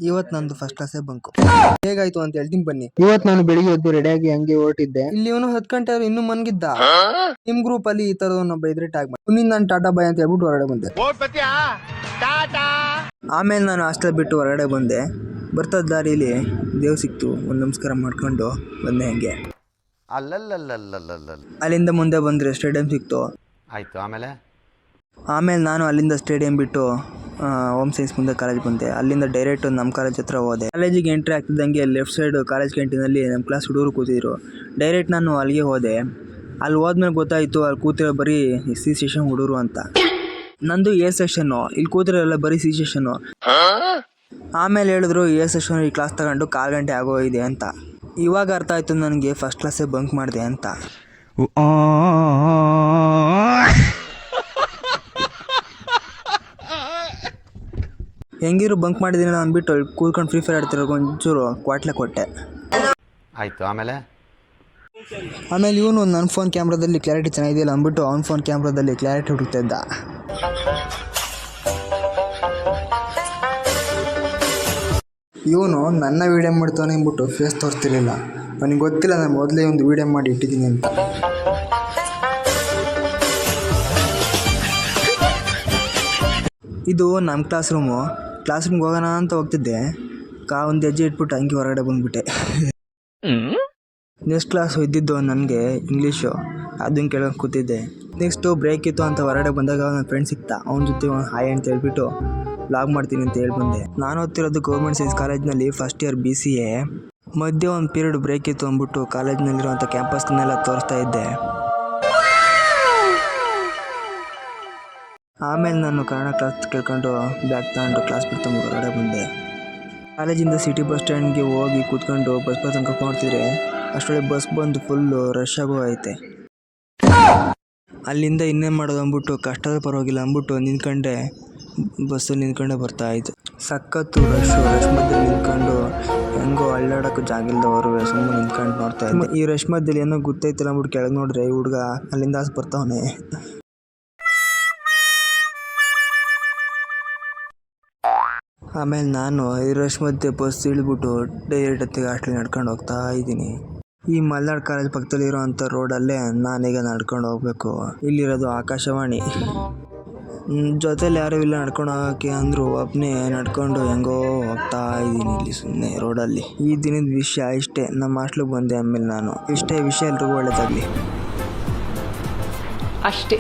ಇವತ್ತು ನಂದು first ಕ್ಲಾಸೇ bunk. ಹೇಗಾಯ್ತು ಅಂತ ಹೇಳ್ತೀನಿ ಬನ್ನಿ. ಇವತ್ತು ನಾನು ಬೆಳಿಗ್ಗೆ ಎದ್ದು ರೆಡಿಯಾಗಿ ಹಂಗೆ ಹೊರಟಿದ್ದೆ. ಇಲ್ಲಿ ಇವನು 10 ಗಂಟೆ ಆದ್ರೂ ಇನ್ನೂ ಮನ್ಗಿದ್ದ. ನಿಮ್ ಗ್ರೂಪ್ ಅಲ್ಲಿ ಈ ತರದೊಬ್ಬ ಇದ್ರೆ ಟ್ಯಾಗ್ ಮಾಡಿ. ಮುಂದಿನ ನಾನು ಟಾಟಾ ಬಾಯ್ ಅಂತ ಹೇಳ್ಬಿಟ್ಟು ಹೊರಗಡೆ ಬಂದೆ. ಆಮೇಲೆ ನಾನು ಹಾಸ್ಟೆಲ್ ಬಿಟ್ಟು ಹೊರಗಡೆ ಬಂದೆ. ಬರ್ತಾ ದಾರಿಲಿ ದೇವ್ ಸಿಕ್ತು, ಒಂದು ನಮಸ್ಕಾರ ಮಾಡ್ಕೊಂಡು ಬಂದೆ. ಹಂಗೆ ಅಲ್ಲಿಂದ ಮುಂದೆ ಬಂದರೆ ಸ್ಟೇಡಿಯಂ ಸಿಕ್ತು. ಆಯಿತು. ಆಮೇಲೆ ನಾನು ಅಲ್ಲಿಂದ ಸ್ಟೇಡಿಯಂ ಬಿಟ್ಟು ಹೋಮ್ ಸೈನ್ಸ್ ಮುಂದೆ ಕಾಲೇಜ್ ಬಂದೆ. ಅಲ್ಲಿಂದ ಡೈರೆಕ್ಟ್ ನಮ್ಮ ಕಾಲೇಜ್ ಹತ್ರ ಹೋದೆ. ಕಾಲೇಜಿಗೆ ಎಂಟ್ರಿ ಆಗ್ತಿದ್ದಂಗೆ ಲೆಫ್ಟ್ ಸೈಡ್ ಕಾಲೇಜ್ ಕ್ಯಾಂಟೀನಲ್ಲಿ ನಮ್ಮ ಕ್ಲಾಸ್ ಹುಡುಗರು ಕೂತಿದ್ರು. ಡೈರೆಕ್ಟ್ ನಾನು ಅಲ್ಲಿಗೆ ಹೋದೆ. ಅಲ್ಲಿ ಹೋದ್ಮೇಲೆ ಗೊತ್ತಾಯಿತು ಅಲ್ಲಿ ಕೂತಿರೋ ಬರೀ ಸಿ ಸೆಷನ್ ಹುಡುಗರು ಅಂತ. ನಂದು ಎ ಸೆಷನ್ನು, ಇಲ್ಲಿ ಕೂತಿರೋಲ್ಲ ಬರೀ ಸಿ ಸೆಷನ್ನು. ಆಮೇಲೆ ಹೇಳಿದ್ರು ಎ ಸೆಷನ್ ಈ ಕ್ಲಾಸ್ ತಗೊಂಡು 4 ಗಂಟೆ ಆಗೋಗಿದೆ ಅಂತ. ಇವಾಗ ಅರ್ಥ ಆಯಿತು ನನಗೆ ಫಸ್ಟ್ ಕ್ಲಾಸೇ ಬಂಕ್ ಮಾಡಿದೆ ಅಂತ. ಹೆಂಗಿರು ಬಂಕ್ ಮಾಡಿದ್ದೀನಿ ಅಂದ್ಬಿಟ್ಟು ಕೂತ್ಕೊಂಡು ಫ್ರೀ ಫೈರ್ ಆಡ್ತಿರೋ ಒಂಚೂರು ಕ್ವಾಟ್ಲೆ ಕೊಟ್ಟೆ. ಆಯಿತು. ಆಮೇಲೆ ಇವನು ನನ್ನ ಫೋನ್ ಕ್ಯಾಮ್ರಾದಲ್ಲಿ ಕ್ಲಾರಿಟಿ ಚೆನ್ನಾಗಿದೆಯಲ್ಲ ಅಂದ್ಬಿಟ್ಟು ಅವ್ನ ಫೋನ್ ಕ್ಯಾಮ್ರಾದಲ್ಲಿ ಕ್ಲಾರಿಟಿ ಹುಡುಕ್ತಾ ಇದ್ದ. ಇವನು ನನ್ನ ವೀಡಿಯೋ ಮಾಡ್ತಾನೆ ಅಂದ್ಬಿಟ್ಟು ಫೇಸ್ ತೋರಿಸ್ತಿರ್ಲಿಲ್ಲ. ಅವನಿಗೆ ಗೊತ್ತಿಲ್ಲ ನಾನು ಮೊದಲೇ ಒಂದು ವೀಡಿಯೋ ಮಾಡಿ ಇಟ್ಟಿದ್ದೀನಿ ಅಂತ. ಇದು ನಮ್ಮ ಕ್ಲಾಸ್ ರೂಮ್ಗೆ ಹೋಗೋಣ ಅಂತ ಹೋಗ್ತಿದ್ದೆ. ಒಂದು ಹೆಜ್ಜೆ ಇಟ್ಬಿಟ್ಟು ಹಂಗೆ ಹೊರಗಡೆ ಬಂದ್ಬಿಟ್ಟೆ. ನೆಕ್ಸ್ಟ್ ಕ್ಲಾಸು ಇದ್ದಿದ್ದು ನನಗೆ ಇಂಗ್ಲೀಷು, ಅದನ್ನು ಕೇಳೋಕೆ ಕೂತಿದ್ದೆ. ನೆಕ್ಸ್ಟು ಬ್ರೇಕ್ ಇತ್ತು ಅಂತ ಹೊರಗಡೆ ಬಂದಾಗ ನನ್ನ ಫ್ರೆಂಡ್ ಸಿಕ್ತ. ಅವನ ಜೊತೆ ಹಾಯ್ ಅಂತ ಹೇಳ್ಬಿಟ್ಟು ಬ್ಲಾಗ್ ಮಾಡ್ತೀನಿ ಅಂತ ಹೇಳಿ ಬಂದೆ. ನಾನು ಓದ್ತಿರೋದು ಗೌರ್ಮೆಂಟ್ ಸೈನ್ಸ್ ಕಾಲೇಜ್ನಲ್ಲಿ ಫಸ್ಟ್ ಇಯರ್ BCA. ಮಧ್ಯೆ ಒಂದು ಪೀರಿಯಡ್ ಬ್ರೇಕ್ ಇತ್ತು ಅಂದ್ಬಿಟ್ಟು ಕಾಲೇಜ್ನಲ್ಲಿರುವಂಥ ಕ್ಯಾಂಪಸ್ನೆಲ್ಲ ತೋರಿಸ್ತಾ ಇದ್ದೆ. ಆಮೇಲೆ ನಾನು ಕನ್ನಡ ಕ್ಲಾಸ್ ಕೇಳ್ಕೊಂಡು ಬ್ಯಾಗ್ ತಗೊಂಡು ಕ್ಲಾಸ್ ಬಿಟ್ಟು ಹೊರಗಡೆ ಬಂದೆ. ಕಾಲೇಜಿಂದ ಸಿಟಿ ಬಸ್ ಸ್ಟ್ಯಾಂಡ್ಗೆ ಹೋಗಿ ಕೂತ್ಕೊಂಡು ಬಸ್ ತನಕ ನೋಡ್ತಿದ್ರೆ ಅಷ್ಟೊಳಗೆ ಬಸ್ ಬಂದು ಫುಲ್ಲು ರಶ್ ಆಗೋ ಐತೆ. ಅಲ್ಲಿಂದ ಇನ್ನೇನು ಮಾಡೋದು ಅಂದ್ಬಿಟ್ಟು ಕಷ್ಟದ ಪರವಾಗಿಲ್ಲ ಅಂದ್ಬಿಟ್ಟು ಬಸ್ಸಲ್ಲಿ ನಿಂತ್ಕೊಂಡೇ ಬರ್ತಾಯಿದ್ದೆ. ಸಖತ್ತು ರಶ್ ಮಧ್ಯೆ ನಿಂತ್ಕೊಂಡು ಹೆಂಗೋ ಅಳ್ಳಾಡೋಕ್ಕೂ ಜಾಗ ಇಲ್ದವರು ಸುಮ್ಮನೆ ನಿಂತ್ಕೊಂಡು ನೋಡ್ತಾ ಇದ್ದೆ. ಈ ರಶ್ ಮಧ್ಯದಲ್ಲಿ ಏನೋ ಗೊತ್ತೈತಿಲ್ಲ ಅಂದ್ಬಿಟ್ಟು ಕೆಳಗೆ ನೋಡಿದ್ರೆ ಈ ಹುಡುಗ ಅಲ್ಲಿಂದ ಬರ್ತಾವನೆ. ಆಮೇಲೆ ನಾನು ಈ ರಶ್ ಮಧ್ಯೆ ಬಸ್ ಇಳಿದ್ಬಿಟ್ಟು ಡೈರೆಕ್ಟ್ ಹೊತ್ತಿಗೆ ಹಾಸ್ಟೆಲ್ ನಡ್ಕೊಂಡು ಹೋಗ್ತಾ ಇದ್ದೀನಿ. ಈ ಮಲ್ನಾಡ್ ಕಾಲೇಜ್ ಪಕ್ಕದಲ್ಲಿರೋವಂಥ ರೋಡಲ್ಲೇ ನಾನೀಗ ನಡ್ಕೊಂಡು ಹೋಗ್ಬೇಕು. ಇಲ್ಲಿರೋದು ಆಕಾಶವಾಣಿ. ಜೊತೆಲಿ ಯಾರೂ ಇಲ್ಲ ನಡ್ಕೊಂಡು ಹೋಗೋಕ್ಕೆ ಅಂದರು. ಒಬ್ಬನೇ ನಡ್ಕೊಂಡು ಹೆಂಗೋ ಹೋಗ್ತಾ ಇದ್ದೀನಿ ಇಲ್ಲಿ ಸುಮ್ಮನೆ ರೋಡಲ್ಲಿ. ಈ ದಿನದ ವಿಷಯ ಇಷ್ಟೇ. ನಮ್ಮ ಹಾಸ್ಟ್ಲಿಗೆ ಬಂದೆ ಆಮೇಲೆ ನಾನು. ಇಷ್ಟೇ ವಿಷಯ ಎಲ್ರಿಗೂ ಒಳ್ಳೆಯದಾಗಲಿ. ಅಷ್ಟೇ.